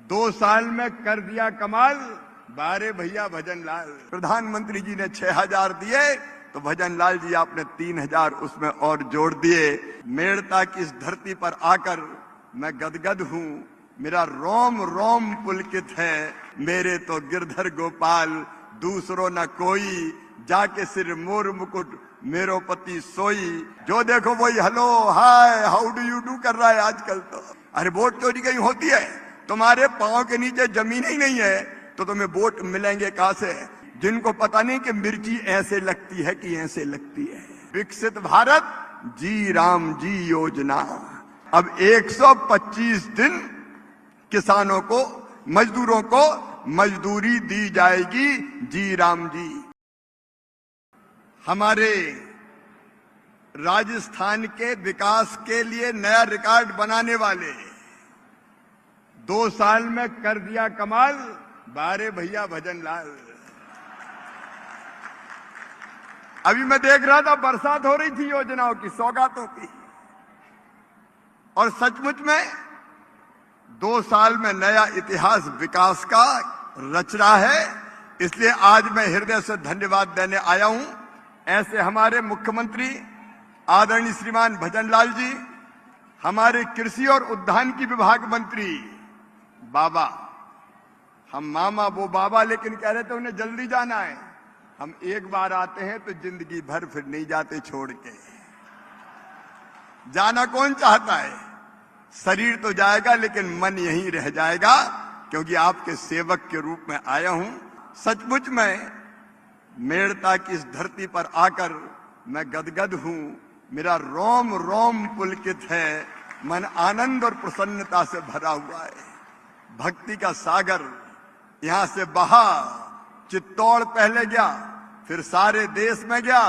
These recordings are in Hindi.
2 साल में कर दिया कमाल बारे भैया भजन लाल। प्रधानमंत्री जी ने 6,000 दिए तो भजन लाल जी आपने 3,000 उसमें और जोड़ दिए। मेड़ता की इस धरती पर आकर मैं गदगद हूँ, मेरा रोम रोम पुलकित है। मेरे तो गिरधर गोपाल दूसरो न कोई, जाके सिर मोर मुकुट मेरो पति सोई। जो देखो वही hello hi how do you do कर रहा है आजकल। तो अरे वोट चोरी कहीं होती है? तुम्हारे पांव के नीचे जमीन ही नहीं है तो तुम्हें वोट मिलेंगे कहां से? जिनको पता नहीं कि मिर्ची ऐसे लगती है कि ऐसे लगती है। विकसित भारत जी राम जी योजना। अब 125 दिन किसानों को, मजदूरों को मजदूरी दी जाएगी जी राम जी। हमारे राजस्थान के विकास के लिए नया रिकॉर्ड बनाने वाले 2 साल में कर दिया कमाल बारे भैया भजन लाल। अभी मैं देख रहा था बरसात हो रही थी योजनाओं की, सौगातों की, और सचमुच में 2 साल में नया इतिहास विकास का रच रहा है। इसलिए आज मैं हृदय से धन्यवाद देने आया हूं ऐसे हमारे मुख्यमंत्री आदरणीय श्रीमान भजन लाल जी, हमारे कृषि और उद्यान की विभाग मंत्री बाबा, हम मामा वो बाबा, लेकिन कह रहे थे उन्हें जल्दी जाना है। हम एक बार आते हैं तो जिंदगी भर फिर नहीं जाते छोड़ के। जाना कौन चाहता है? शरीर तो जाएगा लेकिन मन यहीं रह जाएगा, क्योंकि आपके सेवक के रूप में आया हूं। सचमुच में मेड़ता की इस धरती पर आकर मैं गदगद हूं, मेरा रोम रोम पुलकित है, मन आनंद और प्रसन्नता से भरा हुआ है। भक्ति का सागर यहां से बहा, चित्तौड़ पहले गया, फिर सारे देश में गया,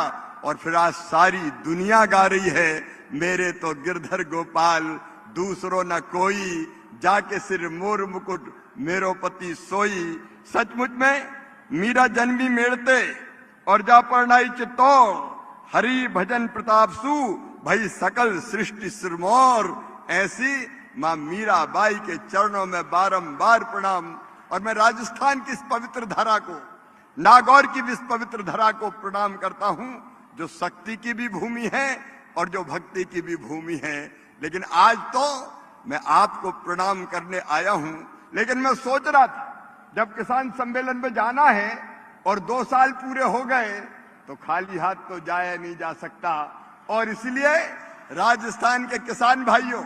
और फिर आज सारी दुनिया गा रही है मेरे तो गिरधर गोपाल दूसरो न कोई, जाके सिर मोर मुकुट मेरो पति सोई। सचमुच में मीरा जन्मी मेड़ते और जा परनाई चित्तौड़, हरि भजन प्रताप सु भई सकल सृष्टि सिरमौर। ऐसी मां मीराबाई के चरणों में बारंबार प्रणाम। और मैं राजस्थान की इस पवित्र धरा को, नागौर की भी इस पवित्र धरा को प्रणाम करता हूं, जो शक्ति की भी भूमि है और जो भक्ति की भी भूमि है। लेकिन आज तो मैं आपको प्रणाम करने आया हूं। लेकिन मैं सोच रहा था जब किसान सम्मेलन में जाना है और 2 साल पूरे हो गए तो खाली हाथ तो जाया नहीं जा सकता, और इसलिए राजस्थान के किसान भाइयों,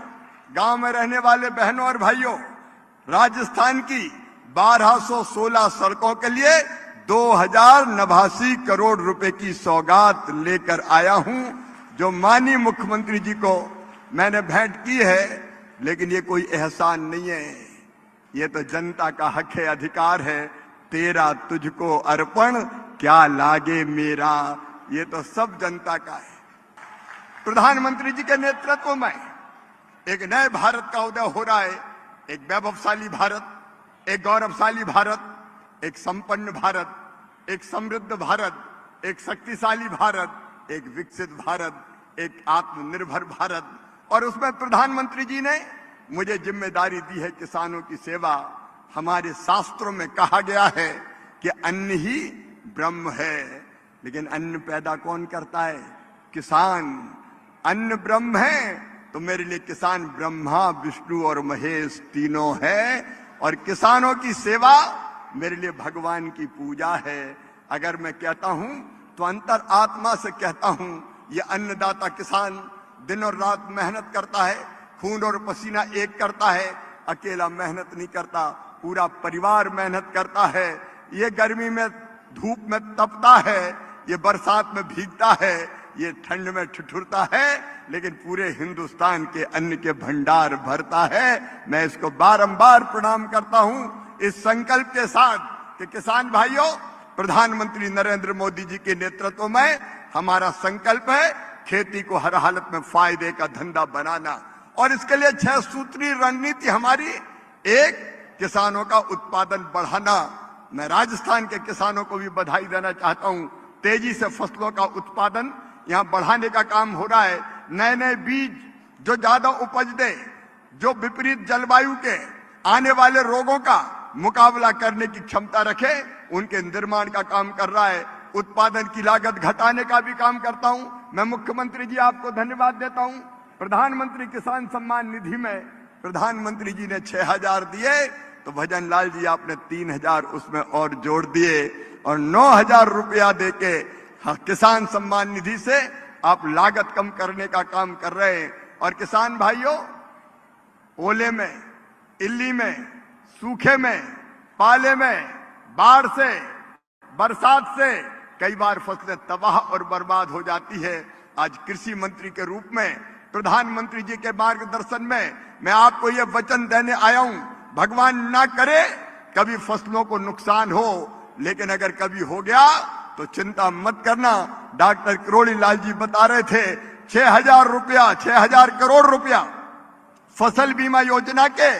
गांव में रहने वाले बहनों और भाइयों, राजस्थान की 1216 सड़कों के लिए 2089 करोड़ रुपए की सौगात लेकर आया हूं, जो माननीय मुख्यमंत्री जी को मैंने भेंट की है। लेकिन ये कोई एहसान नहीं है, ये तो जनता का हक है, अधिकार है। तेरा तुझको अर्पण क्या लागे मेरा, ये तो सब जनता का है। प्रधानमंत्री जी के नेतृत्व में एक नए भारत का उदय हो रहा है, एक वैभवशाली भारत, एक गौरवशाली भारत, एक संपन्न भारत, एक समृद्ध भारत, एक शक्तिशाली भारत, एक विकसित भारत, एक आत्मनिर्भर भारत। और उसमें प्रधानमंत्री जी ने मुझे जिम्मेदारी दी है किसानों की सेवा। हमारे शास्त्रों में कहा गया है कि अन्न ही ब्रह्म है, लेकिन अन्न पैदा कौन करता है? किसान। अन्न ब्रह्म है तो मेरे लिए किसान ब्रह्मा विष्णु और महेश तीनों है, और किसानों की सेवा मेरे लिए भगवान की पूजा है। अगर मैं कहता हूं तो अंतर आत्मा से कहता हूं, ये अन्नदाता किसान दिन और रात मेहनत करता है, खून और पसीना एक करता है, अकेला मेहनत नहीं करता, पूरा परिवार मेहनत करता है। ये गर्मी में धूप में तपता है, ये बरसात में भीगता है, ये ठंड में ठिठुरता है, लेकिन पूरे हिंदुस्तान के अन्न के भंडार भरता है। मैं इसको बारंबार प्रणाम करता हूं इस संकल्प के साथ कि किसान भाइयों, प्रधानमंत्री नरेंद्र मोदी जी के नेतृत्व में हमारा संकल्प है खेती को हर हालत में फायदे का धंधा बनाना, और इसके लिए 6 सूत्री रणनीति हमारी। एक, किसानों का उत्पादन बढ़ाना। मैं राजस्थान के किसानों को भी बधाई देना चाहता हूं, तेजी से फसलों का उत्पादन यहां बढ़ाने का काम हो रहा है। नए नए बीज जो ज्यादा उपज दे, जो विपरीत जलवायु के, आने वाले रोगों का मुकाबला करने की क्षमता रखे, उनके निर्माण का काम कर रहा है। उत्पादन की लागत घटाने का भी काम करता हूं। मैं मुख्यमंत्री जी आपको धन्यवाद देता हूं। प्रधानमंत्री किसान सम्मान निधि में प्रधानमंत्री जी ने 6,000 दिए, तो भजन लाल जी आपने 3,000 उसमें और जोड़ दिए और 9,000 रुपया देके किसान सम्मान निधि से आप लागत कम करने का काम कर रहे हैं। और किसान भाइयों, ओले में, इल्ली में, सूखे में, पाले में, बाढ़ से, बरसात से कई बार फसलें तबाह और बर्बाद हो जाती है। आज कृषि मंत्री के रूप में प्रधानमंत्री जी के मार्गदर्शन में मैं आपको यह वचन देने आया हूं, भगवान ना करे कभी फसलों को नुकसान हो, लेकिन अगर कभी हो गया तो चिंता मत करना। डॉक्टर किरोड़ी लाल जी बता रहे थे 6,000 करोड़ रुपया फसल बीमा योजना के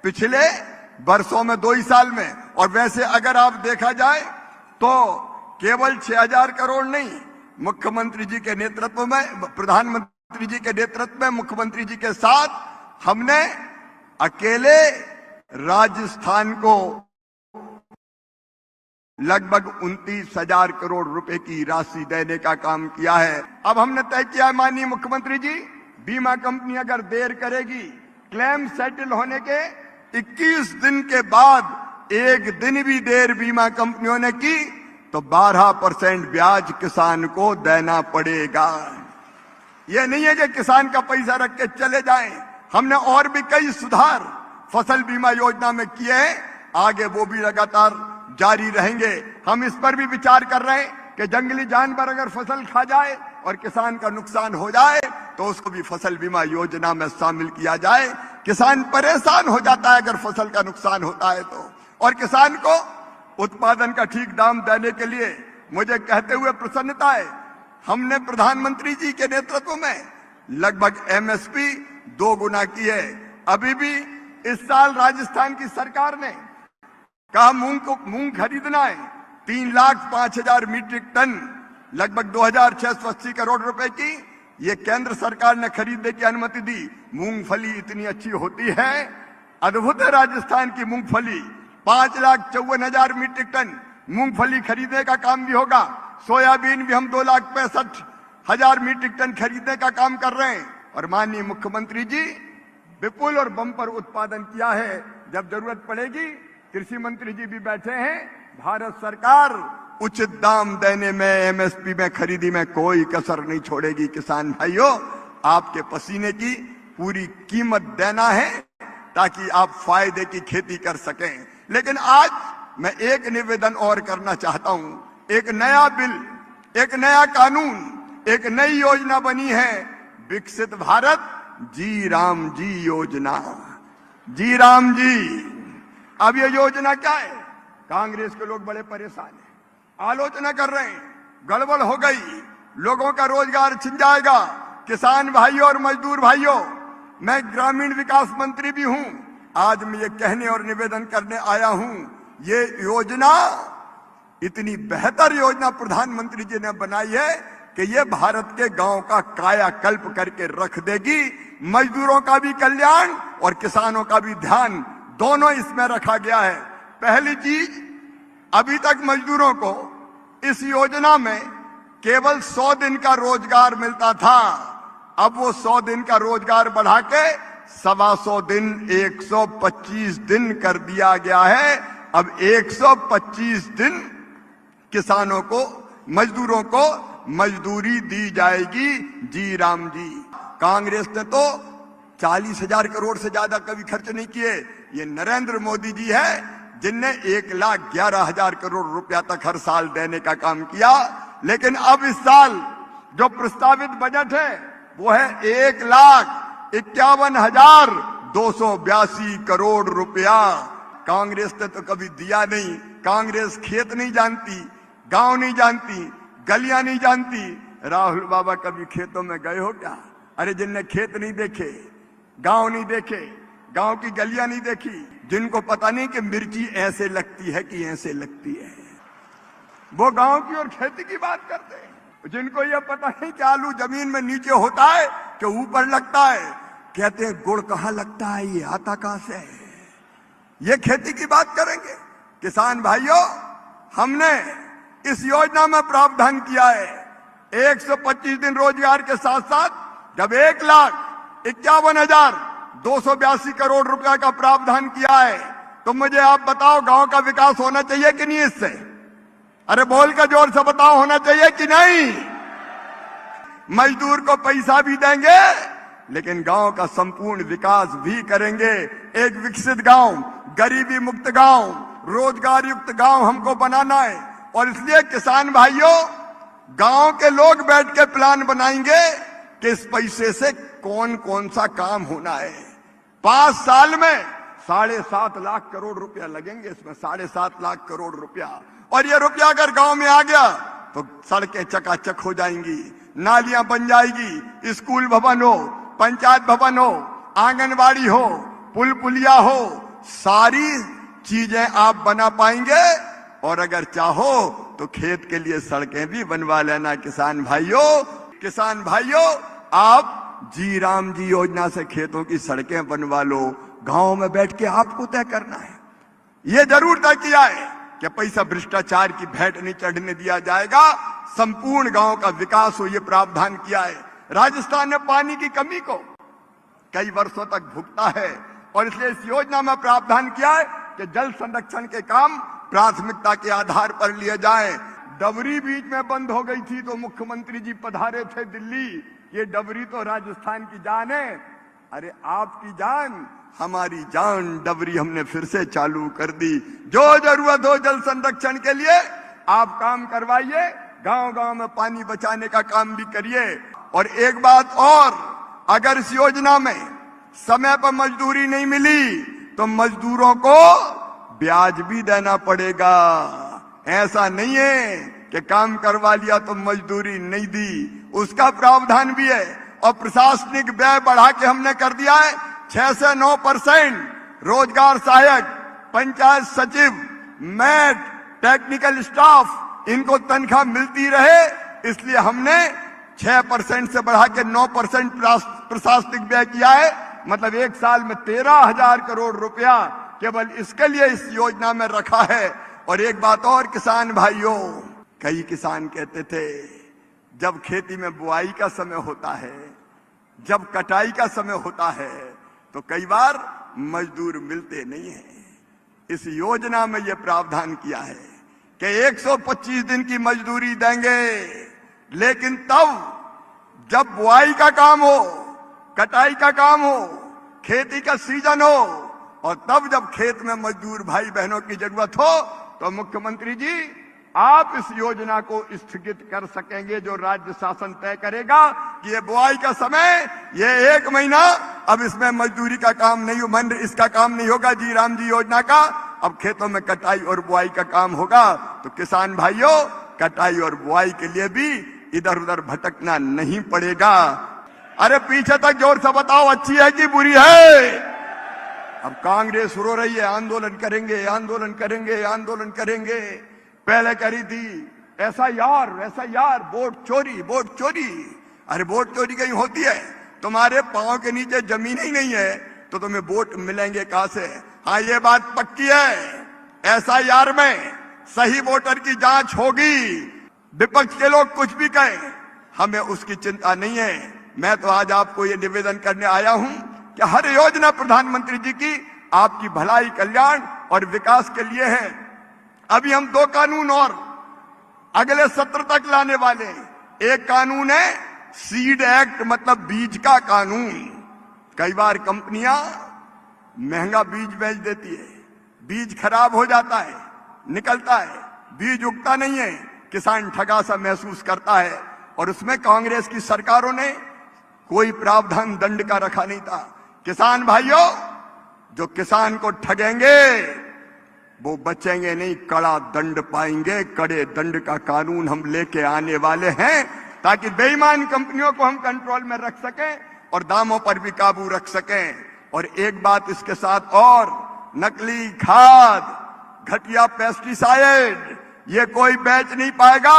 पिछले वर्षों में 2 ही साल में। और वैसे अगर आप देखा जाए तो केवल 6,000 करोड़ नहीं, मुख्यमंत्री जी के नेतृत्व में, प्रधानमंत्री जी के नेतृत्व में, मुख्यमंत्री जी के साथ हमने अकेले राजस्थान को लगभग 29,000 करोड़ रुपए की राशि देने का काम किया है। अब हमने तय किया है माननीय मुख्यमंत्री जी, बीमा कंपनी अगर देर करेगी क्लेम सेटल होने के 21 दिन के बाद, एक दिन भी देर बीमा कंपनियों ने की तो 12% ब्याज किसान को देना पड़ेगा। यह नहीं है कि किसान का पैसा रख के चले जाएं। हमने और भी कई सुधार फसल बीमा योजना में किए हैं, आगे वो भी लगातार जारी रहेंगे। हम इस पर भी विचार कर रहे हैं कि जंगली जानवर अगर फसल खा जाए और किसान का नुकसान हो जाए तो उसको भी फसल बीमा योजना में शामिल किया जाए। किसान परेशान हो जाता है अगर फसल का नुकसान होता है तो, और किसान को उत्पादन का ठीक दाम देने के लिए मुझे कहते हुए प्रसन्नता है, हमने प्रधानमंत्री जी के नेतृत्व में लगभग एमएसपी 2 गुना की है। अभी भी इस साल राजस्थान की सरकार ने कहा मूंग खरीदना है 3,05,000 मीट्रिक टन, लगभग 2,680 करोड़ रुपए की ये केंद्र सरकार ने खरीदने की अनुमति दी। मूंगफली इतनी अच्छी होती है, अद्भुत है राजस्थान की मूंगफली। 5,54,000 मीट्रिक टन मूंगफली खरीदने का काम भी होगा। सोयाबीन भी हम 2,65,000 मीट्रिक टन खरीदने का काम कर रहे हैं। और माननीय मुख्यमंत्री जी विपुल और बम्पर उत्पादन किया है। जब जरूरत पड़ेगी, कृषि मंत्री जी भी बैठे हैं, भारत सरकार उचित दाम देने में, एमएसपी में, खरीदी में कोई कसर नहीं छोड़ेगी। किसान भाइयों, आपके पसीने की पूरी कीमत देना है ताकि आप फायदे की खेती कर सकें। लेकिन आज मैं एक निवेदन और करना चाहता हूं। एक नया बिल, एक नया कानून, एक नई योजना बनी है, विकसित भारत जी राम जी योजना। जी राम जी, अब ये योजना क्या है? कांग्रेस के लोग बड़े परेशान हैं, आलोचना कर रहे हैं, गड़बड़ हो गई, लोगों का रोजगार छिन जाएगा। किसान भाइयों और मजदूर भाइयों, मैं ग्रामीण विकास मंत्री भी हूं। आज मैं ये कहने और निवेदन करने आया हूं, ये योजना इतनी बेहतर योजना प्रधानमंत्री जी ने बनाई है कि ये भारत के गांव का कायाकल्प करके रख देगी। मजदूरों का भी कल्याण और किसानों का भी ध्यान, दोनों इसमें रखा गया है। पहली चीज, अभी तक मजदूरों को इस योजना में केवल 100 दिन का रोजगार मिलता था। अब वो 100 दिन का रोजगार बढ़ा के 125 दिन, 125 दिन कर दिया गया है। अब 125 दिन किसानों को, मजदूरों को मजदूरी दी जाएगी। जी राम जी। कांग्रेस ने तो 40,000 करोड़ से ज्यादा कभी खर्च नहीं किए। ये नरेंद्र मोदी जी है जिनने 1,11,000 करोड़ रुपया तक हर साल देने का काम किया। लेकिन अब इस साल जो प्रस्तावित बजट है वो है 1,51,282 करोड़ रुपया। कांग्रेस ने तो कभी दिया नहीं। कांग्रेस खेत नहीं जानती, गांव नहीं जानती, गलियां नहीं जानती। राहुल बाबा कभी खेतों में गए हो क्या? अरे जिनने खेत नहीं देखे, गांव नहीं देखे, गांव की गलियां नहीं देखी, जिनको पता नहीं कि मिर्ची ऐसे लगती है कि ऐसे लगती है, वो गांव की और खेती की बात करते हैं। जिनको यह पता नहीं कि आलू जमीन में नीचे होता है कि ऊपर लगता है, कहते हैं गुड़ कहाँ लगता है, ये आता कहां से है। ये खेती की बात करेंगे। किसान भाइयों, हमने इस योजना में प्रावधान किया है 125 दिन रोजगार के साथ साथ जब 1,51,282 करोड़ रुपया का प्रावधान किया है, तो मुझे आप बताओ गांव का विकास होना चाहिए कि नहीं इससे? अरे बोल कर जोर से बताओ, होना चाहिए कि नहीं? मजदूर को पैसा भी देंगे लेकिन गांव का संपूर्ण विकास भी करेंगे। एक विकसित गांव, गरीबी मुक्त गांव, रोजगार युक्त गांव हमको बनाना है। और इसलिए किसान भाइयों, गांव के लोग बैठ के प्लान बनाएंगे कि इस पैसे से कौन कौन सा काम होना है। 5 साल में 7.5 लाख करोड़ रुपया लगेंगे इसमें, 7.5 लाख करोड़ रुपया। और ये रुपया अगर गांव में आ गया तो सड़कें चकाचक हो जाएंगी, नालियां बन जाएगी, स्कूल भवन हो, पंचायत भवन हो, आंगनबाड़ी हो, पुल पुलिया हो, सारी चीजें आप बना पाएंगे। और अगर चाहो तो खेत के लिए सड़कें भी बनवा लेना। किसान भाइयों, किसान भाइयों, आप जी राम जी योजना से खेतों की सड़कें बनवा लो। गांव में बैठ के आपको तय करना है। यह जरूर तय किया है कि पैसा भ्रष्टाचार की भेंट नहीं चढ़ने दिया जाएगा, संपूर्ण गांव का विकास हो, यह प्रावधान किया है। राजस्थान ने पानी की कमी को कई वर्षों तक भुगता है और इसलिए इस योजना में प्रावधान किया है कि जल संरक्षण के काम प्राथमिकता के आधार पर लिए जाएं। डबरी बीच में बंद हो गई थी तो मुख्यमंत्री जी पधारे थे दिल्ली। ये डबरी तो राजस्थान की जान है। अरे आपकी जान, हमारी जान डबरी हमने फिर से चालू कर दी। जो जरूरत हो जल संरक्षण के लिए आप काम करवाइए, गांव गांव में पानी बचाने का काम भी करिए। और एक बात और, अगर इस योजना में समय पर मजदूरी नहीं मिली तो मजदूरों को ब्याज भी देना पड़ेगा। ऐसा नहीं है कि काम करवा लिया तो मजदूरी नहीं दी, उसका प्रावधान भी है। और प्रशासनिक व्यय बढ़ा के हमने कर दिया है 6 से 9%। रोजगार सहायक, पंचायत सचिव, मैट, टेक्निकल स्टाफ, इनको तनख्वाह मिलती रहे, इसलिए हमने 6% से बढ़ा के 9% प्रशासनिक व्यय किया है। मतलब एक साल में 13,000 करोड़ रुपया केवल इसके लिए इस योजना में रखा है। और एक बात और किसान भाइयों, कई किसान कहते थे जब खेती में बुआई का समय होता है, जब कटाई का समय होता है तो कई बार मजदूर मिलते नहीं है। इस योजना में यह प्रावधान किया है कि 125 दिन की मजदूरी देंगे, लेकिन तब जब बुआई का काम हो, कटाई का काम हो, खेती का सीजन हो और तब जब खेत में मजदूर भाई बहनों की जरूरत हो तो मुख्यमंत्री जी आप इस योजना को स्थगित कर सकेंगे, जो राज्य शासन तय करेगा कि ये बुआई का समय, ये 1 महीना, अब इसमें मजदूरी का काम नहीं, इसका काम नहीं होगा जी राम जी योजना का। अब खेतों में कटाई और बुआई का काम होगा। तो किसान भाइयों, कटाई और बुआई के लिए भी इधर उधर भटकना नहीं पड़ेगा। अरे पीछे तक जोर से बताओ, अच्छी है कि बुरी है? अब कांग्रेस रो रही है आंदोलन करेंगे, आंदोलन करेंगे, आंदोलन करेंगे। पहले कह रही थी SIR, वोट चोरी, वोट चोरी। अरे वोट चोरी कहीं होती है? तुम्हारे पांव के नीचे जमीन ही नहीं है तो तुम्हें वोट मिलेंगे कहां से? हाँ, ये बात पक्की है, SIR में सही वोटर की जांच होगी। विपक्ष के लोग कुछ भी कहें, हमें उसकी चिंता नहीं है। मैं तो आज आपको ये निवेदन करने आया हूं कि हर योजना प्रधानमंत्री जी की आपकी भलाई, कल्याण और विकास के लिए है। अभी हम 2 कानून और अगले सत्र तक लाने वाले हैं। एक कानून है सीड एक्ट, मतलब बीज का कानून। कई बार कंपनियां महंगा बीज बेच देती है, बीज खराब हो जाता है, निकलता है, बीज उगता नहीं है, किसान ठगा सा महसूस करता है। और उसमें कांग्रेस की सरकारों ने कोई प्रावधान दंड का रखा नहीं था। किसान भाइयों, जो किसान को ठगेंगे वो बचेंगे नहीं, कड़ा दंड पाएंगे। कड़े दंड का कानून हम लेके आने वाले हैं ताकि बेईमान कंपनियों को हम कंट्रोल में रख सकें और दामों पर भी काबू रख सकें। और एक बात इसके साथ और, नकली खाद, घटिया पेस्टिसाइड ये कोई बेच नहीं पाएगा।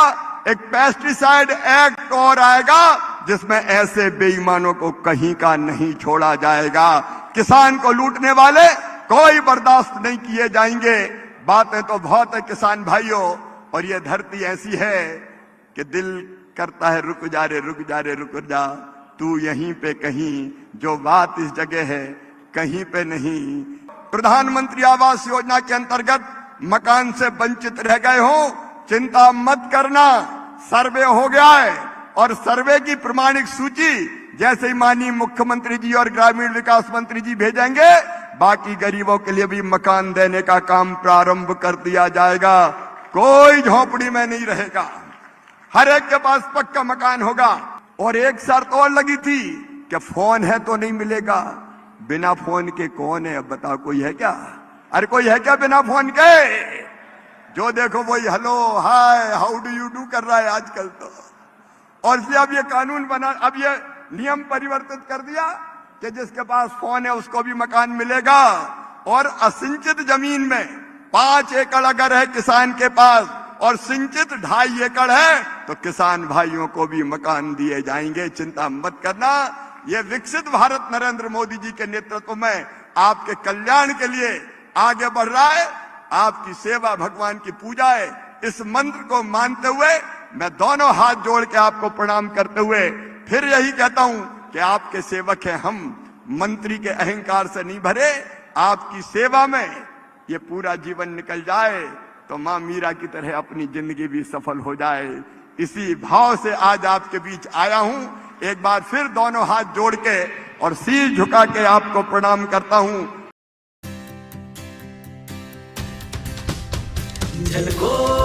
एक पेस्टिसाइड एक्ट और आएगा जिसमें ऐसे बेईमानों को कहीं का नहीं छोड़ा जाएगा। किसान को लूटने वाले कोई बर्दाश्त नहीं किए जाएंगे। बातें तो बहुत है किसान भाइयों, और ये धरती ऐसी है कि दिल करता है रुक जा रे रुक जा रे रुक जा, तू यहीं पे कहीं, जो बात इस जगह है कहीं पे नहीं। प्रधानमंत्री आवास योजना के अंतर्गत मकान से वंचित रह गए हो, चिंता मत करना, सर्वे हो गया है और सर्वे की प्रमाणिक सूची जैसे ही माननीय मुख्यमंत्री जी और ग्रामीण विकास मंत्री जी भेजेंगे, बाकी गरीबों के लिए भी मकान देने का काम प्रारंभ कर दिया जाएगा। कोई झोपड़ी में नहीं रहेगा, हर एक के पास पक्का मकान होगा। और एक शर्त और लगी थी कि फोन है तो नहीं मिलेगा। बिना फोन के कौन है, अब बताओ कोई है क्या? अरे कोई है क्या बिना फोन के? जो देखो वही hello hi how do you do कर रहा है आजकल तो। और इसलिए अब ये कानून बना, अब ये नियम परिवर्तित कर दिया कि जिसके पास फोन है उसको भी मकान मिलेगा। और असिंचित जमीन में 5 एकड़ अगर है किसान के पास और सिंचित 2.5 एकड़ है तो किसान भाइयों को भी मकान दिए जाएंगे। चिंता मत करना, ये विकसित भारत नरेंद्र मोदी जी के नेतृत्व में आपके कल्याण के लिए आगे बढ़ रहा है। आपकी सेवा भगवान की पूजा है। इस मंत्र को मानते हुए मैं दोनों हाथ जोड़ के आपको प्रणाम करते हुए फिर यही कहता हूं कि आपके सेवक हैं हम, मंत्री के अहंकार से नहीं भरे। आपकी सेवा में ये पूरा जीवन निकल जाए तो मां मीरा की तरह अपनी जिंदगी भी सफल हो जाए। इसी भाव से आज आपके बीच आया हूं। एक बार फिर दोनों हाथ जोड़ के और सिर झुका के आपको प्रणाम करता हूं। झलको